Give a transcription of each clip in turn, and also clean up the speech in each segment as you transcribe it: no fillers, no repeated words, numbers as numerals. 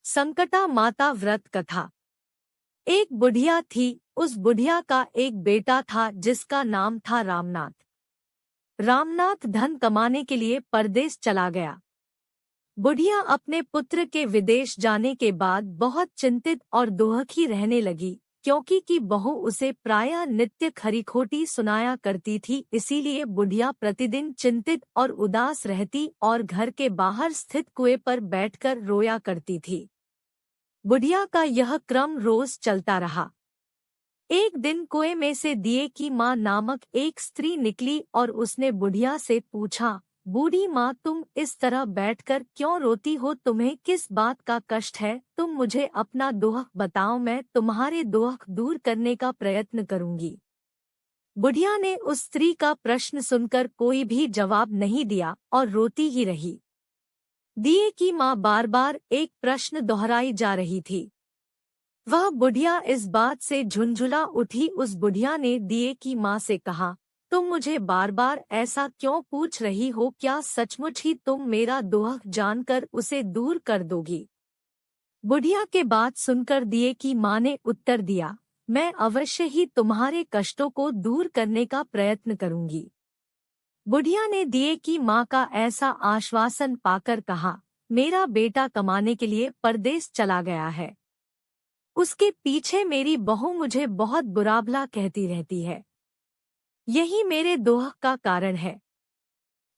संकटा माता व्रत कथा। एक बुढ़िया थी। उस बुढ़िया का एक बेटा था जिसका नाम था रामनाथ। रामनाथ धन कमाने के लिए परदेश चला गया। बुढ़िया अपने पुत्र के विदेश जाने के बाद बहुत चिंतित और दुखी रहने लगी, क्योंकि की बहू उसे प्रायः नित्य खरी-खोटी सुनाया करती थी। इसीलिए बुढ़िया प्रतिदिन चिंतित और उदास रहती और घर के बाहर स्थित कुएं पर बैठकर रोया करती थी। बुढ़िया का यह क्रम रोज चलता रहा। एक दिन कुएं में से दिए की माँ नामक एक स्त्री निकली और उसने बुढ़िया से पूछा, बूढ़ी माँ, तुम इस तरह बैठकर क्यों रोती हो? तुम्हें किस बात का कष्ट है? तुम मुझे अपना दुख बताओ, मैं तुम्हारे दुख दूर करने का प्रयत्न करूंगी। बुढ़िया ने उस स्त्री का प्रश्न सुनकर कोई भी जवाब नहीं दिया और रोती ही रही। दिए की माँ बार बार एक प्रश्न दोहराई जा रही थी। वह बुढ़िया इस बात से झुंझुला उठी। उस बुढ़िया ने दिए की माँ से कहा, तुम मुझे बार बार ऐसा क्यों पूछ रही हो? क्या सचमुच ही तुम मेरा दुख जानकर उसे दूर कर दोगी? बुढ़िया के बात सुनकर दिए की माँ ने उत्तर दिया, मैं अवश्य ही तुम्हारे कष्टों को दूर करने का प्रयत्न करूंगी। बुढ़िया ने दिए की माँ का ऐसा आश्वासन पाकर कहा, मेरा बेटा कमाने के लिए परदेश चला गया है। उसके पीछे मेरी बहू मुझे बहुत बुरा-भला कहती रहती है। यही मेरे दुख का कारण है।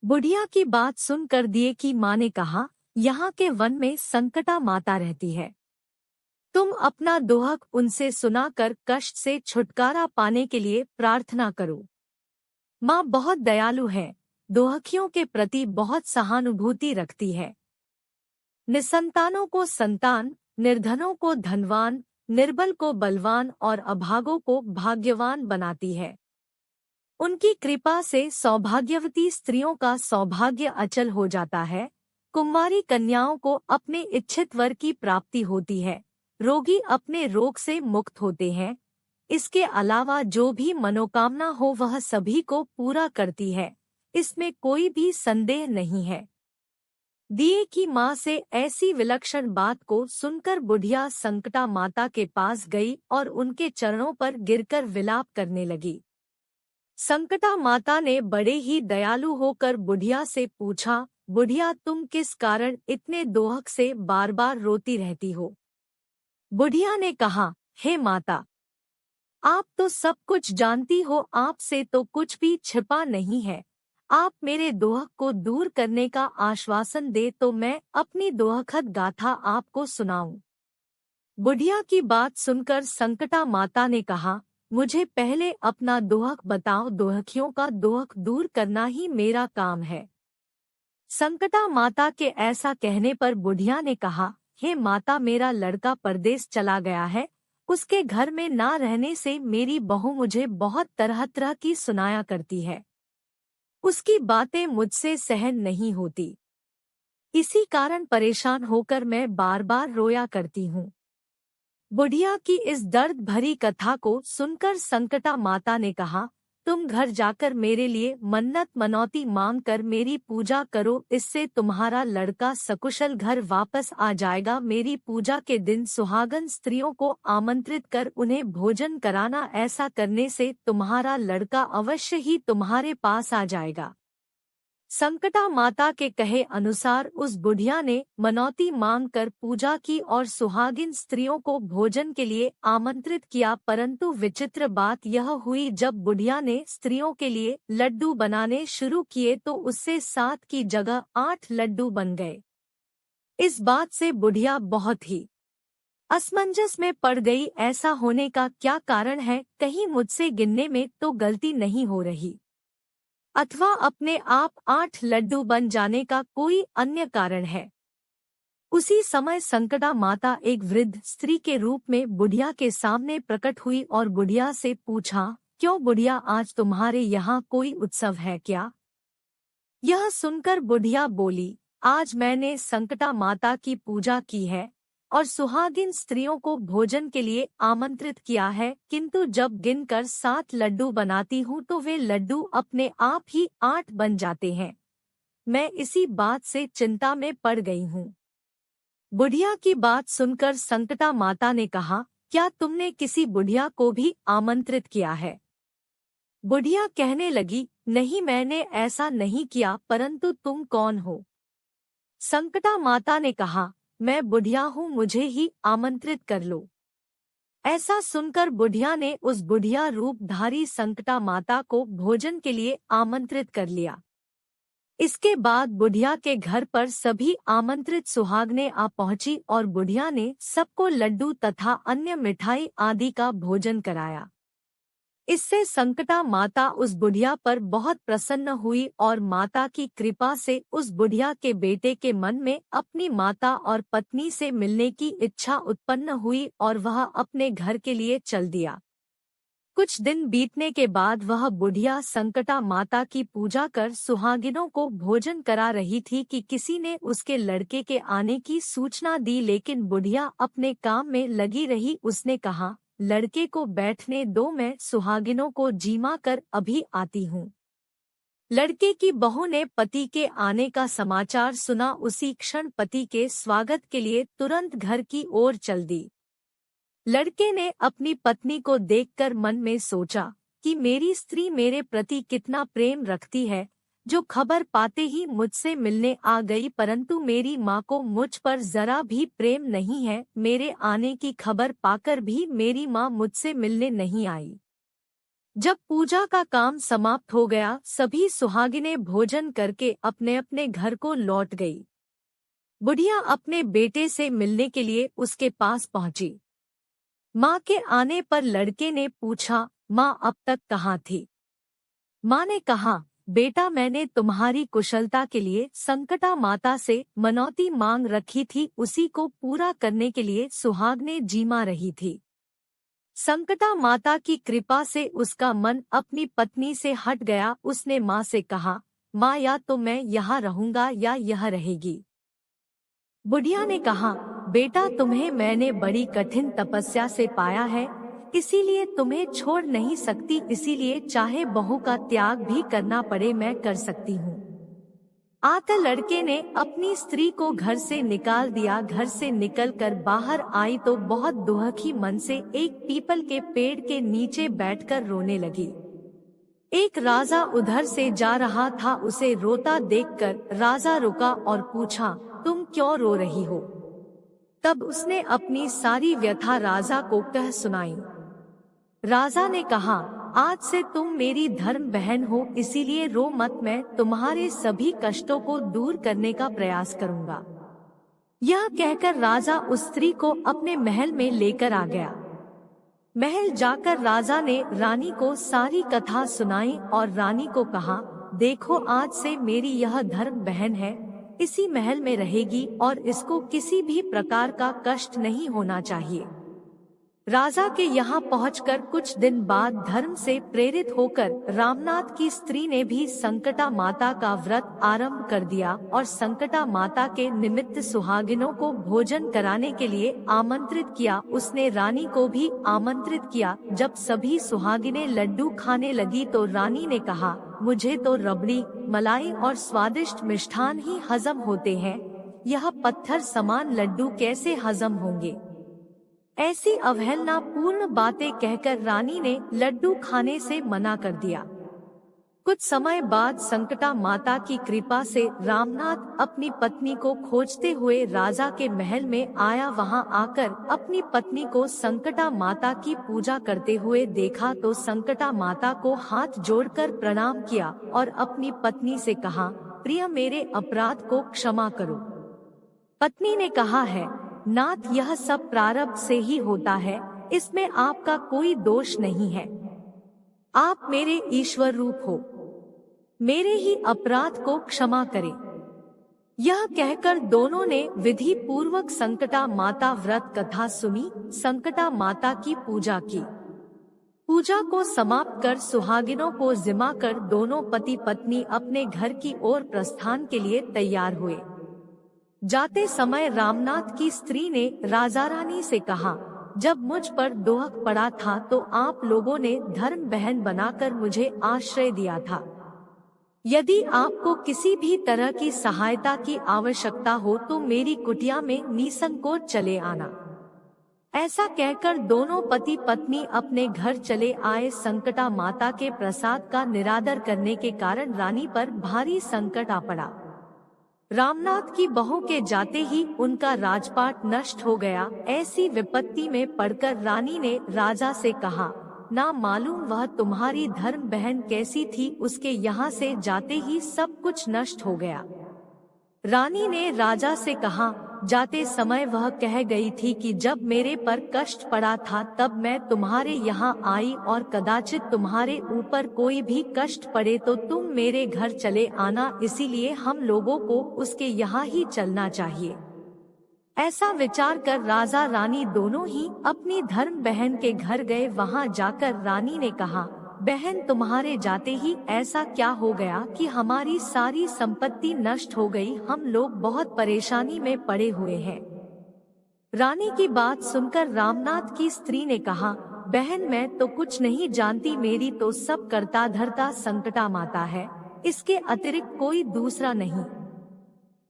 बुढ़िया की बात सुनकर दिए की माँ ने कहा, यहाँ के वन में संकटा माता रहती है। तुम अपना दुख उनसे सुनाकर कष्ट से छुटकारा पाने के लिए प्रार्थना करो। माँ बहुत दयालु है, दुखियों के प्रति बहुत सहानुभूति रखती है। निसंतानों को संतान, निर्धनों को धनवान, निर्बल को बलवान और अभागों को भाग्यवान बनाती है। उनकी कृपा से सौभाग्यवती स्त्रियों का सौभाग्य अचल हो जाता है। कुंवारी कन्याओं को अपने इच्छित वर की प्राप्ति होती है। रोगी अपने रोग से मुक्त होते हैं। इसके अलावा जो भी मनोकामना हो वह सभी को पूरा करती है। इसमें कोई भी संदेह नहीं है। दिए की माँ से ऐसी विलक्षण बात को सुनकर बुढ़िया संकटा माता के पास गई और उनके चरणों पर गिरकर विलाप करने लगी। संकटा माता ने बड़े ही दयालु होकर बुढ़िया से पूछा, बुढ़िया, तुम किस कारण इतने दुख से बार बार रोती रहती हो? बुढ़िया ने कहा, हे माता, आप तो सब कुछ जानती हो, आपसे तो कुछ भी छिपा नहीं है। आप मेरे दुख को दूर करने का आश्वासन दे तो मैं अपनी दुखद गाथा आपको सुनाऊं। बुढ़िया की बात सुनकर संकटा माता ने कहा, मुझे पहले अपना दुख बताओ, दुखियों का दुख दूर करना ही मेरा काम है। संकटा माता के ऐसा कहने पर बुढ़िया ने कहा, हे माता, मेरा लड़का परदेश चला गया है। उसके घर में ना रहने से मेरी बहू मुझे बहुत तरह तरह की सुनाया करती है। उसकी बातें मुझसे सहन नहीं होती। इसी कारण परेशान होकर मैं बार बार रोया करती हूँ। बुढ़िया की इस दर्द भरी कथा को सुनकर संकटा माता ने कहा, तुम घर जाकर मेरे लिए मन्नत मनौती मांग कर मेरी पूजा करो, इससे तुम्हारा लड़का सकुशल घर वापस आ जाएगा। मेरी पूजा के दिन सुहागन स्त्रियों को आमंत्रित कर उन्हें भोजन कराना। ऐसा करने से तुम्हारा लड़का अवश्य ही तुम्हारे पास आ जाएगा। संकटा माता के कहे अनुसार उस बुढ़िया ने मनौती मांग कर पूजा की और सुहागिन स्त्रियों को भोजन के लिए आमंत्रित किया। परंतु विचित्र बात यह हुई, जब बुढ़िया ने स्त्रियों के लिए लड्डू बनाने शुरू किए तो उससे 7 की जगह 8 लड्डू बन गए। इस बात से बुढ़िया बहुत ही असमंजस में पड़ गई। ऐसा होने का क्या कारण है? कहीं मुझसे गिनने में तो गलती नहीं हो रही, अथवा अपने आप 8 लड्डू बन जाने का कोई अन्य कारण है। उसी समय संकटा माता एक वृद्ध स्त्री के रूप में बुढ़िया के सामने प्रकट हुई और बुढ़िया से पूछा, क्यों बुढ़िया, आज तुम्हारे यहाँ कोई उत्सव है क्या? यह सुनकर बुढ़िया बोली, आज मैंने संकटा माता की पूजा की है और सुहागिन स्त्रियों को भोजन के लिए आमंत्रित किया है, किंतु जब गिनकर 7 लड्डू बनाती हूँ तो वे लड्डू अपने आप ही 8 बन जाते हैं। मैं इसी बात से चिंता में पड़ गई हूँ। बुढ़िया की बात सुनकर संकटा माता ने कहा, क्या तुमने किसी बुढ़िया को भी आमंत्रित किया है? बुढ़िया कहने लगी, नहीं, मैंने ऐसा नहीं किया, परंतु तुम कौन हो? संकटा माता ने कहा, मैं बुढ़िया हूँ, मुझे ही आमंत्रित कर लो। ऐसा सुनकर बुढ़िया ने उस बुढ़िया रूपधारी संकटा माता को भोजन के लिए आमंत्रित कर लिया। इसके बाद बुढ़िया के घर पर सभी आमंत्रित सुहागनें आ पहुंची और बुढ़िया ने सबको लड्डू तथा अन्य मिठाई आदि का भोजन कराया। इससे संकटा माता उस बुढ़िया पर बहुत प्रसन्न हुई और माता की कृपा से उस बुढ़िया के बेटे के मन में अपनी माता और पत्नी से मिलने की इच्छा उत्पन्न हुई और वह अपने घर के लिए चल दिया। कुछ दिन बीतने के बाद वह बुढ़िया संकटा माता की पूजा कर सुहागिनों को भोजन करा रही थी कि किसी ने उसके लड़के के आने की सूचना दी, लेकिन बुढ़िया अपने काम में लगी रही। उसने कहा, लड़के को बैठने दो, मैं सुहागिनों को जीमा कर अभी आती हूँ। लड़के की बहू ने पति के आने का समाचार सुना। उसी क्षण पति के स्वागत के लिए तुरंत घर की ओर चल दी। लड़के ने अपनी पत्नी को देखकर मन में सोचा कि मेरी स्त्री मेरे प्रति कितना प्रेम रखती है, जो खबर पाते ही मुझसे मिलने आ गई, परंतु मेरी माँ को मुझ पर जरा भी प्रेम नहीं है। मेरे आने की खबर पाकर भी मेरी माँ मुझसे मिलने नहीं आई। जब पूजा का काम समाप्त हो गया, सभी सुहागिनें भोजन करके अपने अपने घर को लौट गई। बुढ़िया अपने बेटे से मिलने के लिए उसके पास पहुंची। माँ के आने पर लड़के ने पूछा, माँ अब तक कहाँ थी? माँ ने कहा, बेटा, मैंने तुम्हारी कुशलता के लिए संकटा माता से मनौती मांग रखी थी, उसी को पूरा करने के लिए सुहागनें जीमा रही थी। संकटा माता की कृपा से उसका मन अपनी पत्नी से हट गया। उसने माँ से कहा, माँ, या तो मैं यहाँ रहूंगा या यह रहेगी। बुढ़िया ने कहा, बेटा, तुम्हें मैंने बड़ी कठिन तपस्या से पाया है, इसीलिए तुम्हें छोड़ नहीं सकती, इसीलिए चाहे बहू का त्याग भी करना पड़े मैं कर सकती हूँ। आकर लड़के ने अपनी स्त्री को घर से निकाल दिया। घर से निकलकर बाहर आई तो बहुत दुखी मन से एक पीपल के पेड़ के नीचे बैठकर रोने लगी। एक राजा उधर से जा रहा था, उसे रोता देखकर राजा रुका और पूछा, तुम क्यों रो रही हो? तब उसने अपनी सारी व्यथा राजा को कह सुनाई। राजा ने कहा, आज से तुम मेरी धर्म बहन हो, इसीलिए रो मत, मैं तुम्हारे सभी कष्टों को दूर करने का प्रयास करूंगा। यह कहकर राजा उस स्त्री को अपने महल में लेकर आ गया। महल जाकर राजा ने रानी को सारी कथा सुनाई और रानी को कहा, देखो, आज से मेरी यह धर्म बहन है, इसी महल में रहेगी और इसको किसी भी प्रकार का कष्ट नहीं होना चाहिए। राजा के यहाँ पहुंचकर कुछ दिन बाद धर्म से प्रेरित होकर रामनाथ की स्त्री ने भी संकटा माता का व्रत आरंभ कर दिया और संकटा माता के निमित्त सुहागिनों को भोजन कराने के लिए आमंत्रित किया। उसने रानी को भी आमंत्रित किया। जब सभी सुहागिनें लड्डू खाने लगी तो रानी ने कहा, मुझे तो रबड़ी, मलाई और स्वादिष्ट मिष्ठान ही हजम होते हैं, यह पत्थर समान लड्डू कैसे हजम होंगे? ऐसी अवहेलना पूर्ण बातें कहकर रानी ने लड्डू खाने से मना कर दिया। कुछ समय बाद संकटा माता की कृपा से रामनाथ अपनी पत्नी को खोजते हुए राजा के महल में आया। वहां आकर अपनी पत्नी को संकटा माता की पूजा करते हुए देखा तो संकटा माता को हाथ जोड़कर प्रणाम किया और अपनी पत्नी से कहा, प्रिय, मेरे अपराध को क्षमा करो। पत्नी ने कहा है, नाथ, यह सब प्रारब्ध से ही होता है, इसमें आपका कोई दोष नहीं है। आप मेरे ईश्वर रूप हो, मेरे ही अपराध को क्षमा करें। यह कहकर दोनों ने विधि पूर्वक संकटा माता व्रत कथा सुनी, संकटा माता की पूजा की। पूजा को समाप्त कर सुहागिनों को जिमा कर दोनों पति पत्नी अपने घर की ओर प्रस्थान के लिए तैयार हुए। जाते समय रामनाथ की स्त्री ने राजा रानी से कहा, जब मुझ पर दोहक पड़ा था तो आप लोगों ने धर्म बहन बनाकर मुझे आश्रय दिया था। यदि आपको किसी भी तरह की सहायता की आवश्यकता हो तो मेरी कुटिया में निसंकोच चले आना। ऐसा कहकर दोनों पति पत्नी अपने घर चले आए। संकटा माता के प्रसाद का निरादर करने के कारण रानी पर भारी संकट आ पड़ा। रामनाथ की बहू के जाते ही उनका राजपाट नष्ट हो गया। ऐसी विपत्ति में पड़कर रानी ने राजा से कहा, ना मालूम वह तुम्हारी धर्म बहन कैसी थी, उसके यहाँ से जाते ही सब कुछ नष्ट हो गया। रानी ने राजा से कहा, जाते समय वह कह गई थी कि जब मेरे पर कष्ट पड़ा था तब मैं तुम्हारे यहाँ आई और कदाचित तुम्हारे ऊपर कोई भी कष्ट पड़े तो तुम मेरे घर चले आना, इसीलिए हम लोगों को उसके यहाँ ही चलना चाहिए। ऐसा विचार कर राजा रानी दोनों ही अपनी धर्म बहन के घर गए। वहाँ जाकर रानी ने कहा, बहन तुम्हारे जाते ही ऐसा क्या हो गया कि हमारी सारी संपत्ति नष्ट हो गई, हम लोग बहुत परेशानी में पड़े हुए हैं। रानी की बात सुनकर रामनाथ की स्त्री ने कहा, बहन मैं तो कुछ नहीं जानती, मेरी तो सब करता धरता संकटा माता है, इसके अतिरिक्त कोई दूसरा नहीं।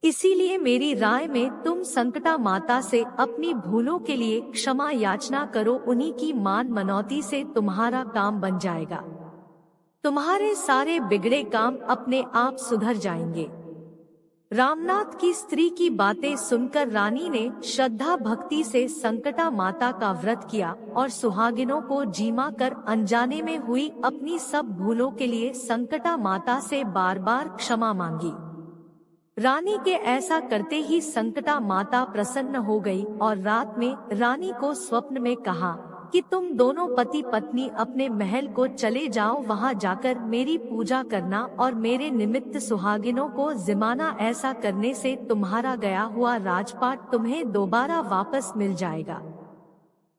इसीलिए मेरी राय में तुम संकटा माता से अपनी भूलों के लिए क्षमा याचना करो, उन्हीं की मान मनौती से तुम्हारा काम बन जाएगा। तुम्हारे सारे बिगड़े काम अपने आप सुधर जाएंगे। रामनाथ की स्त्री की बातें सुनकर रानी ने श्रद्धा भक्ति से संकटा माता का व्रत किया और सुहागिनों को जीमा कर अनजाने में हुई अपनी सब भूलों के लिए संकटा माता से बार बार क्षमा मांगी। रानी के ऐसा करते ही संकटा माता प्रसन्न हो गई और रात में रानी को स्वप्न में कहा कि तुम दोनों पति पत्नी अपने महल को चले जाओ, वहां जाकर मेरी पूजा करना और मेरे निमित्त सुहागिनों को जिमाना। ऐसा करने से तुम्हारा गया हुआ राजपाट तुम्हें दोबारा वापस मिल जाएगा।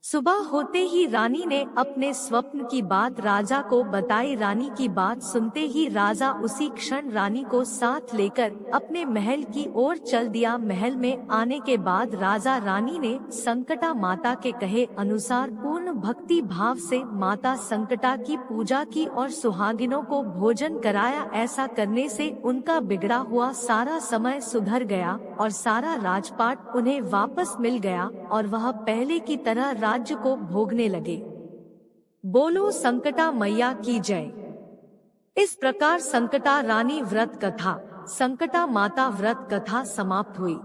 सुबह होते ही रानी ने अपने स्वप्न की बात राजा को बताई। रानी की बात सुनते ही राजा उसी क्षण रानी को साथ लेकर अपने महल की ओर चल दिया। महल में आने के बाद राजा रानी ने संकटा माता के कहे अनुसार पूर्ण भक्ति भाव से माता संकटा की पूजा की और सुहागिनों को भोजन कराया। ऐसा करने से उनका बिगड़ा हुआ सारा समय सुधर गया और सारा राजपाट उन्हें वापस मिल गया और वह पहले की तरह राज्य को भोगने लगे। बोलो संकटा मैया की जय। इस प्रकार संकटा रानी व्रत कथा, संकटा माता व्रत कथा समाप्त हुई।